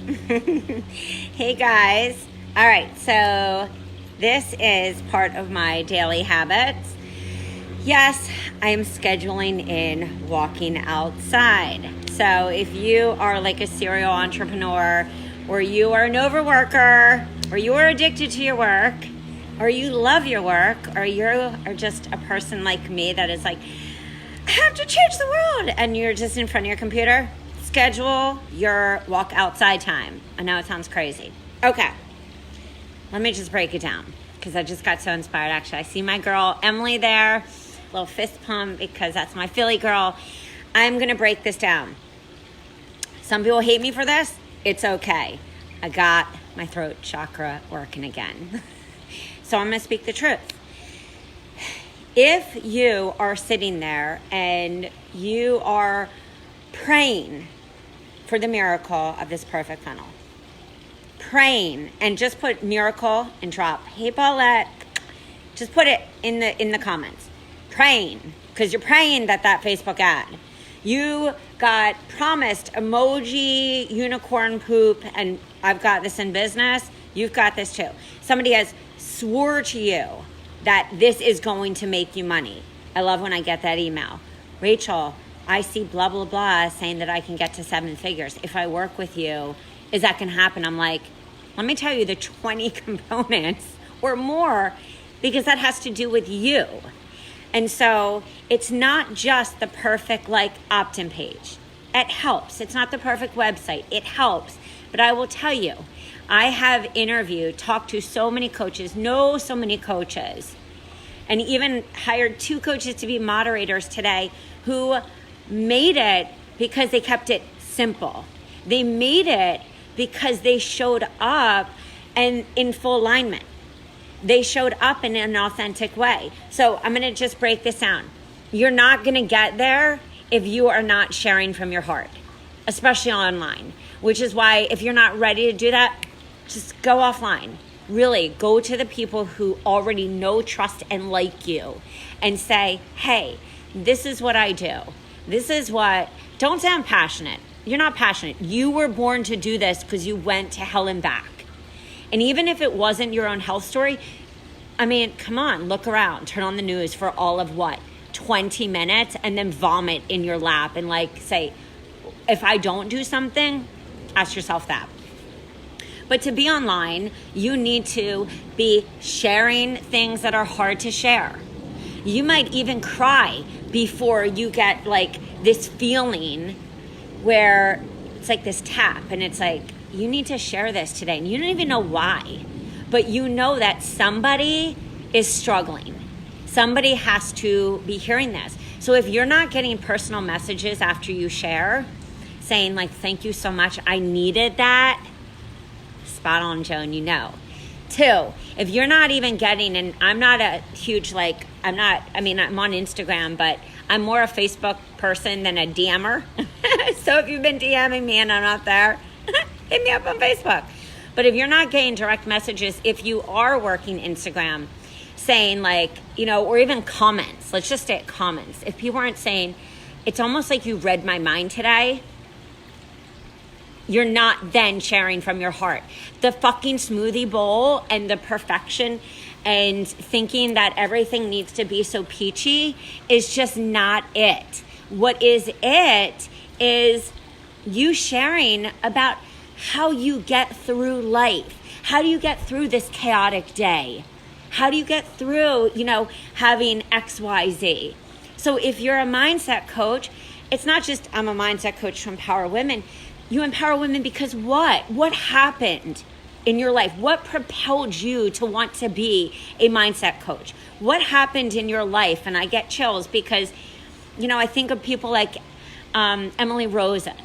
Hey guys. All right, so this is part of my daily habits. Yes, I am scheduling in walking outside. So if you are like a serial entrepreneur, or you are an overworker, or you are addicted to your work, or you love your work, or you are just a person like me that is like, I have to change the world, and you're just in front of your computer, schedule your walk outside time. I know it sounds crazy. Okay, let me just break it down because I just got so inspired. Actually, I see my girl Emily there, little fist pump because that's my Philly girl. I'm gonna break this down. Some people hate me for this. It's okay. I got my throat chakra working again. So I'm gonna speak the truth. If you are sitting there and you are praying for the miracle of this perfect funnel, praying, and just put miracle and drop, hey Paulette, just put it in the comments, praying, because you're praying that Facebook ad, you got promised emoji, unicorn poop, and I've got this in business, you've got this too. Somebody has swore to you that this is going to make you money. I love when I get that email. Rachel, I see blah, blah, blah saying that I can get to 7 figures. If I work with you, is that going to happen? I'm like, let me tell you the 20 components or more, because that has to do with you. And so it's not just the perfect opt-in page. It helps. It's not the perfect website. It helps. But I will tell you, I have talked to so many coaches, know so many coaches, and even hired 2 coaches to be moderators today who made it because they kept it simple. They made it because they showed up and in full alignment. They showed up in an authentic way. So I'm going to just break this down. You're not going to get there if you are not sharing from your heart, especially online, which is why if you're not ready to do that, just go offline. Really, go to the people who already know, trust, and like you and say, hey, this is what I do. Don't sound passionate. You're not passionate. You were born to do this because you went to hell and back. And even if it wasn't your own health story, I mean, come on, look around, turn on the news for all of 20 minutes and then vomit in your lap and say, if I don't do something, ask yourself that. But to be online, you need to be sharing things that are hard to share. You might even cry before you get this feeling where it's this tap and it's you need to share this today. And you don't even know why, but you know that somebody is struggling. Somebody has to be hearing this. So if you're not getting personal messages after you share saying thank you so much, I needed that, spot on, Joan, you know. 2, if you're not even getting, and I'm not a huge, I'm on Instagram, but I'm more a Facebook person than a DMer. So if you've been DMing me and I'm not there, hit me up on Facebook. But if you're not getting direct messages, if you are working Instagram, saying or even comments, let's just say comments. If people aren't saying, it's almost like you read my mind today, you're not then sharing from your heart. The fucking smoothie bowl and the perfection and thinking that everything needs to be so peachy is just not it. What is it is you sharing about how you get through life. How do you get through this chaotic day? How do you get through, having XYZ? So if you're a mindset coach, it's not just I'm a mindset coach to empower women. You empower women because what? What happened in your life? What propelled you to want to be a mindset coach? What happened in your life? And I get chills because, I think of people like Emily Rosen,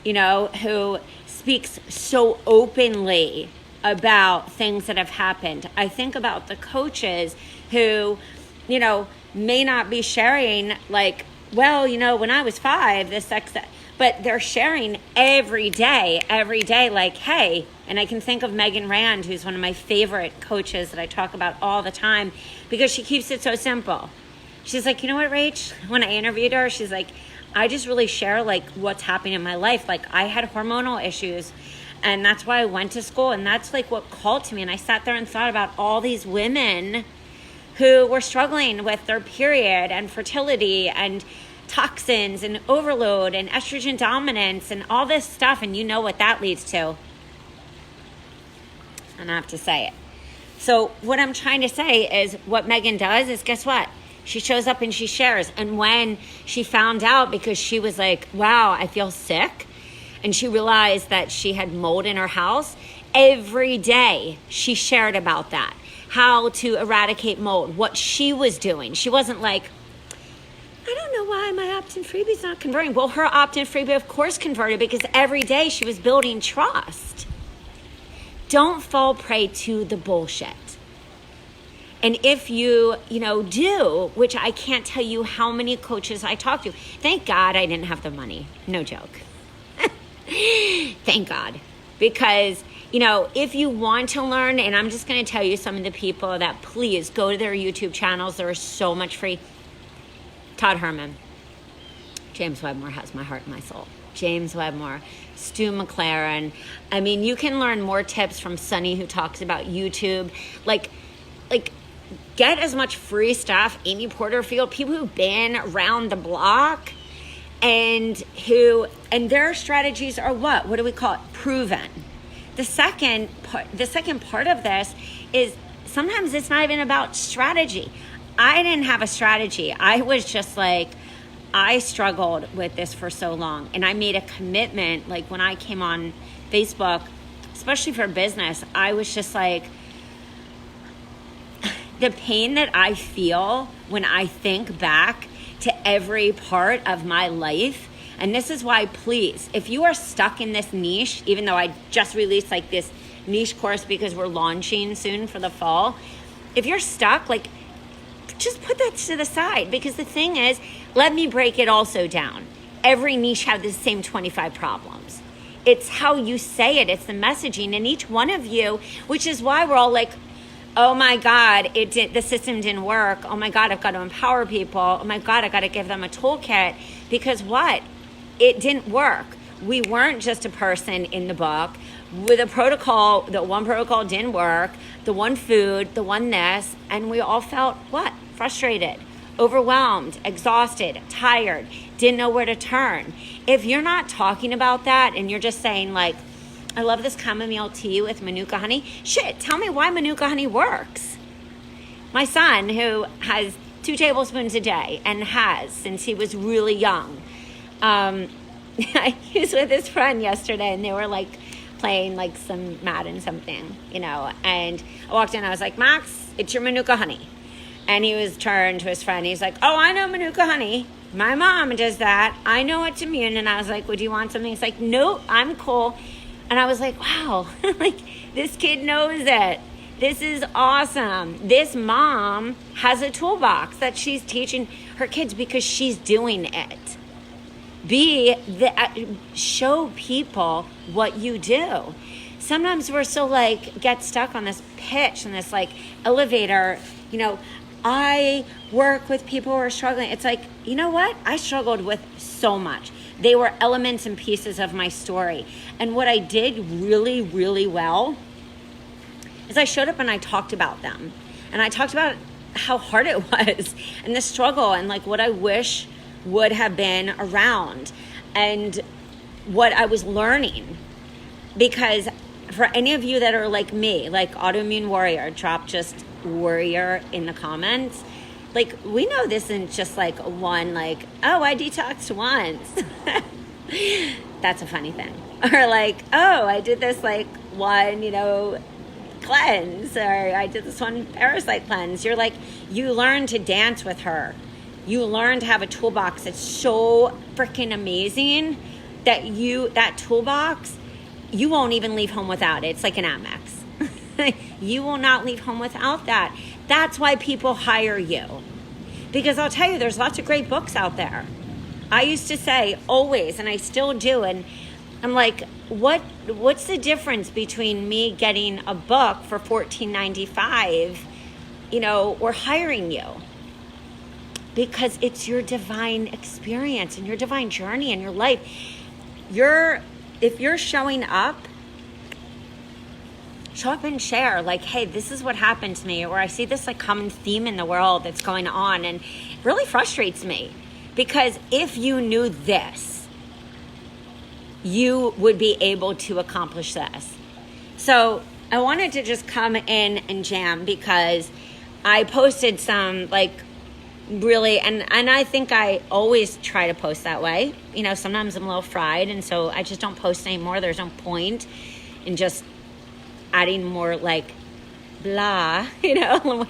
who speaks so openly about things that have happened. I think about the coaches who, may not be sharing when I was 5, this sex, but they're sharing every day, hey, and I can think of Megan Rand, who's one of my favorite coaches that I talk about all the time because she keeps it so simple. She's like, you know what, Rach? When I interviewed her, she's like, I just really share what's happening in my life. I had hormonal issues And that's why I went to school. And that's like what called to me. And I sat there and thought about all these women who were struggling with their period and fertility and toxins and overload and estrogen dominance and all this stuff. And you know what that leads to. And I have to say it. So what I'm trying to say is what Megan does is, guess what? She shows up and she shares. And when she found out, because she was like, wow, I feel sick. And she realized that she had mold in her house. Every day she shared about that. How to eradicate mold. What she was doing. She wasn't like, I don't know why my opt-in freebie's not converting. Well, her opt-in freebie, of course, converted because every day she was building trust. Don't fall prey to the bullshit. And if you do, which I can't tell you how many coaches I talk to. Thank God I didn't have the money. No joke. Thank God. Because, if you want to learn, and I'm just going to tell you some of the people that please go to their YouTube channels. There is so much free. Todd Herman. James Wedmore has my heart and my soul. James Wedmore. Stu McLaren. I mean, you can learn more tips from Sunny, who talks about YouTube. Like, get as much free stuff. Amy Porterfield, people who've been around the block and their strategies are what? What do we call it? Proven. The second part of this is sometimes it's not even about strategy. I didn't have a strategy. I was just like, I struggled with this for so long. And I made a commitment, like when I came on Facebook, especially for business, I was just like, the pain that I feel when I think back to every part of my life. And this is why, please, if you are stuck in this niche, even though I just released like this niche course because we're launching soon for the fall, if you're stuck, like, just put that to the side, because the thing is, let me break it also down. Every niche has the same 25 problems. It's how you say it. It's the messaging. And each one of you, which is why we're all like, oh my God, the system didn't work. Oh my God, I've got to empower people. Oh my God, I got to give them a toolkit. Because what? It didn't work. We weren't just a person in the book with a protocol. The one protocol didn't work. The one food, the one this, and we all felt what? Frustrated, overwhelmed, exhausted, tired, didn't know where to turn. If you're not talking about that and you're just saying like, I love this chamomile tea with manuka honey. Shit, tell me why manuka honey works. My son, who has 2 tablespoons a day and has since he was really young, he was with his friend yesterday and they were like playing like some Madden something, and I walked in, I was like, Max, it's your manuka honey. And he was turned to his friend. He's like, oh, I know manuka honey. My mom does that. I know it's immune. And I was like, would you want something? He's like, nope, I'm cool. And I was like, wow, like this kid knows it. This is awesome. This mom has a toolbox that she's teaching her kids because she's doing it. Show people what you do. Sometimes we're so like, get stuck on this pitch and this like elevator, I work with people who are struggling. It's like, you know what? I struggled with so much. They were elements and pieces of my story. And what I did really, really well is I showed up and I talked about them. And I talked about how hard it was and the struggle and like what I wish would have been around and what I was learning. Because for any of you that are like me, like autoimmune warrior, drop just warrior in the comments. Like, we know this isn't just like one, like, oh, I detoxed once. That's a funny thing. Or like, oh, I did this like one, cleanse, or I did this one parasite cleanse. You're like, you learn to dance with her. You learn to have a toolbox that's so freaking amazing that toolbox, you won't even leave home without it. It's like an Amex. You will not leave home without that. That's why people hire you. Because I'll tell you, there's lots of great books out there. I used to say always, and I still do, and I'm like, what's the difference between me getting a book for $14.95, or hiring you? Because it's your divine experience and your divine journey in your life. If you're showing up show up and share, like, hey, this is what happened to me, or I see this like common theme in the world that's going on, and it really frustrates me, because if you knew this, you would be able to accomplish this. So I wanted to just come in and jam, because I posted some like really, and I think I always try to post that way. You know, sometimes I'm a little fried, and so I just don't post anymore. There's no point in just adding more like blah, you know,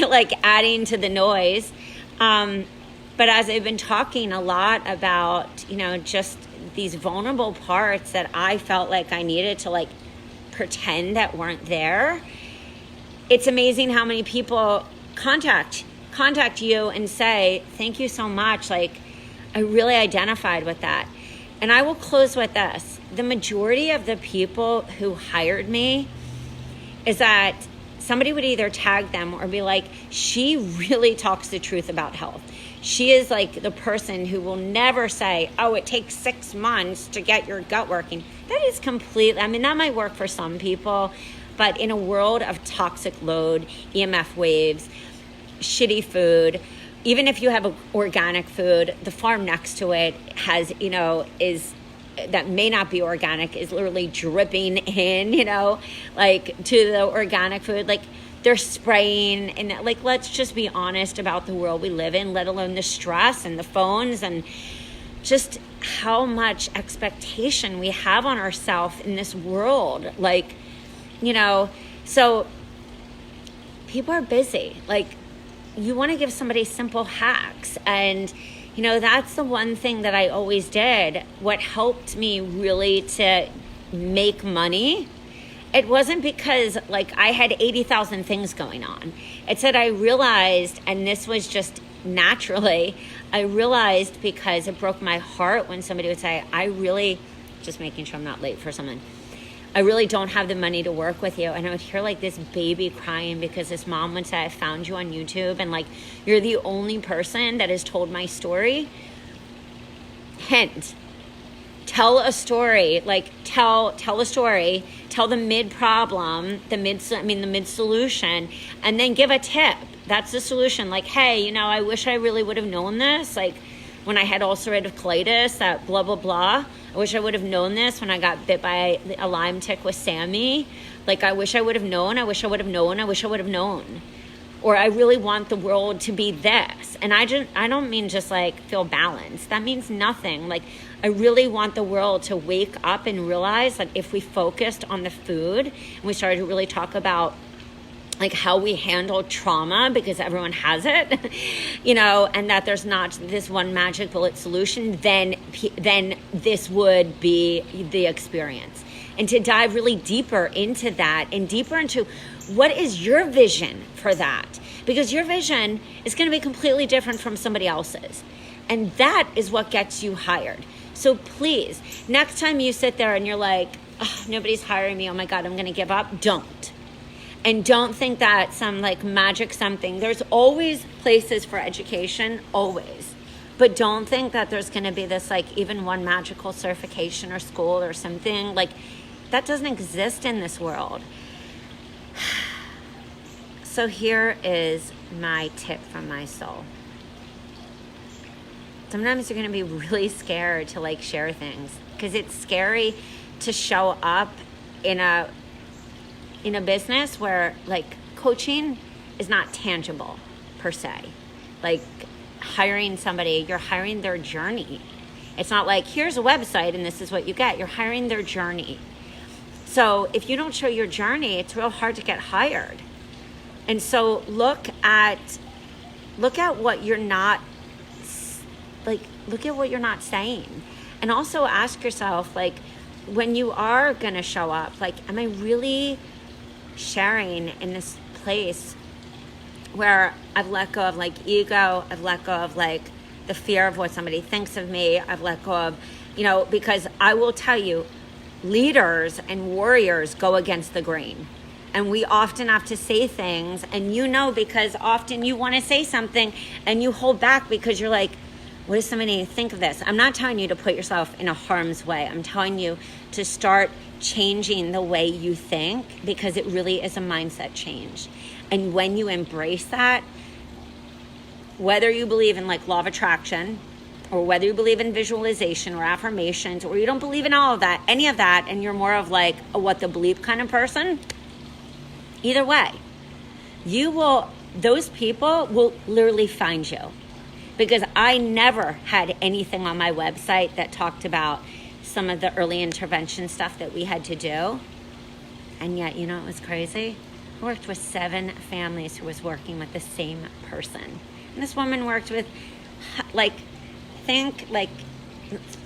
like adding to the noise. But as I've been talking a lot about, you know, just these vulnerable parts that I felt like I needed to like pretend that weren't there, it's amazing how many people contact you and say, thank you so much. Like, I really identified with that. And I will close with this. The majority of the people who hired me is that somebody would either tag them or be like, she really talks the truth about health. She is like the person who will never say, oh, it takes 6 months to get your gut working. That is completely, I mean, that might work for some people, but in a world of toxic load, EMF waves, shitty food, even if you have organic food, the farm next to it has, you know, that may not be organic, is literally dripping in, you know, like to the organic food. Like, they're spraying, and like, let's just be honest about the world we live in, let alone the stress and the phones and just how much expectation we have on ourselves in this world. Like, you know, so people are busy. Like, you want to give somebody simple hacks, and you know, that's the one thing that I always did. What helped me really to make money, it wasn't because like I had 80,000 things going on. It's that I realized, and this was just naturally, I realized, because it broke my heart when somebody would say, I really, just making sure I'm not late for someone, I really don't have the money to work with you. And I would hear like this baby crying because this mom would say, I found you on YouTube, and like, you're the only person that has told my story. Hint, tell a story, like tell a story, tell the mid problem, the mid solution, and then give a tip. That's the solution. Like, hey, you know, I wish I really would have known this. Like, when I had ulcerative colitis, that blah, blah, blah. I wish I would have known this when I got bit by a Lyme tick with Sammy. Like, I wish I would have known. I wish I would have known. I wish I would have known. Or I really want the world to be this. And I don't mean just like feel balanced. That means nothing. Like, I really want the world to wake up and realize that if we focused on the food and we started to really talk about like how we handle trauma, because everyone has it, you know, and that there's not this one magic bullet solution, then this would be the experience. And to dive really deeper into that, and deeper into what is your vision for that, because your vision is going to be completely different from somebody else's, and that is what gets you hired. So please, next time you sit there and you're like, oh, nobody's hiring me, oh my God, I'm going to give up, don't. And don't think that some like magic something. There's always places for education, always. But don't think that there's going to be this like even one magical certification or school or something. Like, that doesn't exist in this world. So here is my tip from my soul. Sometimes you're going to be really scared to like share things, because it's scary to show up in a business where like coaching is not tangible per se. Like, hiring somebody, you're hiring their journey. It's not like, here's a website and this is what you get. You're hiring their journey. So if you don't show your journey, it's real hard to get hired. And so look at what you're not, like, look at what you're not saying. And also ask yourself, like, when you are going to show up, like, am I really sharing in this place where I've let go of like ego, I've let go of like the fear of what somebody thinks of me, I've let go of, you know, because I will tell you, leaders and warriors go against the grain. And we often have to say things, and you know, because often you want to say something and you hold back because you're like, What does somebody think of this? I'm not telling you to put yourself in a harm's way. I'm telling you to start changing the way you think, because it really is a mindset change. And when you embrace that, whether you believe in like law of attraction, or whether you believe in visualization or affirmations, or you don't believe in all of that, any of that, and you're more of like a what the bleep kind of person, either way, those people will literally find you. Because I never had anything on my website that talked about some of the early intervention stuff that we had to do. And yet, you know, it was crazy. I worked with 7 families who was working with the same person. And this woman worked with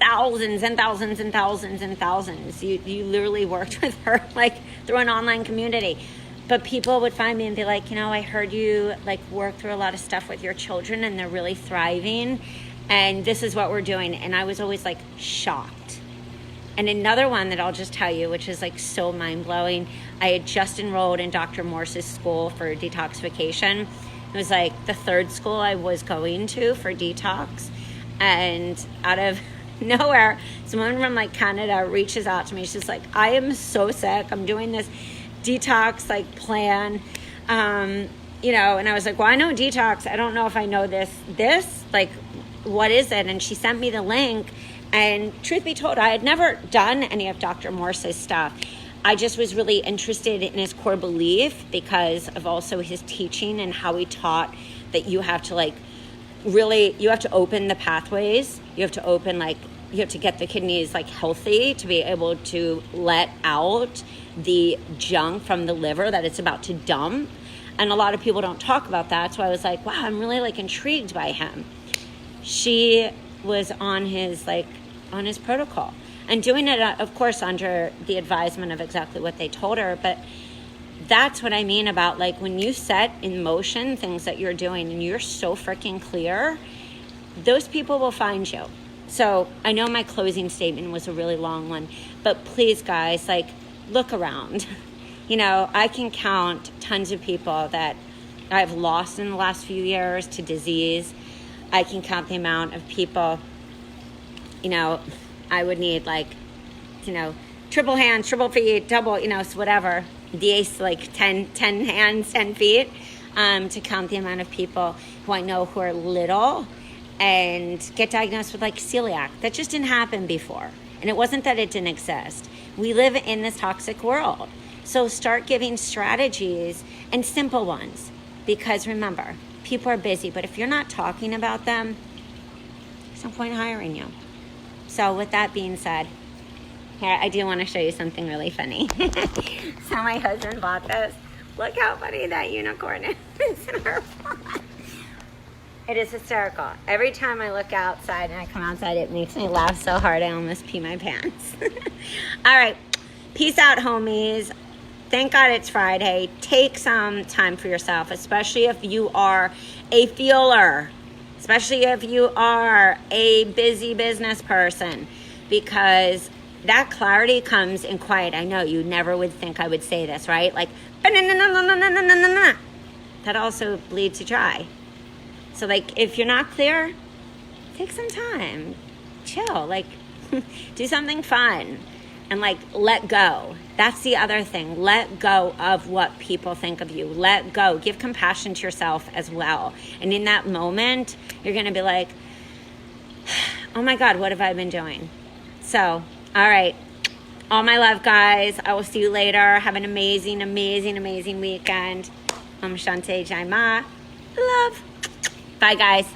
thousands and thousands and thousands and thousands. You literally worked with her like through an online community. But people would find me and be like, you know, I heard you like work through a lot of stuff with your children and they're really thriving. And this is what we're doing. And I was always like shocked. And another one that I'll just tell you, which is like so mind-blowing. I had just enrolled in Dr. Morse's school for detoxification. It was like the 3rd school I was going to for detox. And out of nowhere, someone from like Canada reaches out to me. She's like, I am so sick. I'm doing this detox like plan, you know, and I was like, well, I know detox. I don't know if I know this, like, what is it? And she sent me the link. And truth be told, I had never done any of Dr. Morse's stuff. I just was really interested in his core belief because of also his teaching and how he taught that you have to like really, you have to open the pathways. You have to get the kidneys like healthy to be able to let out the junk from the liver that it's about to dump. And a lot of people don't talk about that. So I was like, wow, I'm really like intrigued by him. She was on his protocol and doing it, of course, under the advisement of exactly what they told her. But that's what I mean about like when you set in motion things that you're doing and you're so freaking clear, those people will find you. So I know my closing statement was a really long one, but please guys, like look around. You know, I can count tons of people that I've lost in the last few years to disease. I can count the amount of people, you know, I would need like, you know, triple hands, triple feet, double, you know, so whatever. DA's like 10 hands, 10 feet, to count the amount of people who I know who are little and get diagnosed with like celiac. That just didn't happen before. And it wasn't that it didn't exist. We live in this toxic world. So start giving strategies and simple ones. Because remember, people are busy, but if you're not talking about them, there's no point in hiring you. So with that being said, here, I do want to show you something really funny. So my husband bought this. Look how funny that unicorn is in our pond. It is hysterical. Every time I look outside and I come outside, it makes me laugh so hard I almost pee my pants. All right. Peace out, homies. Thank God it's Friday. Take some time for yourself, especially if you are a feeler, especially if you are a busy business person, because that clarity comes in quiet. I know you never would think I would say this, right? Like, that also bleeds to dry. So like, if you're not clear, take some time, chill, like do something fun and like let go. That's the other thing. Let go of what people think of you. Let go. Give compassion to yourself as well. And in that moment, you're going to be like, oh my God, what have I been doing? So, all right. All my love, guys. I will see you later. Have an amazing, amazing, amazing weekend. Shante Jai Ma. Love. Bye, guys.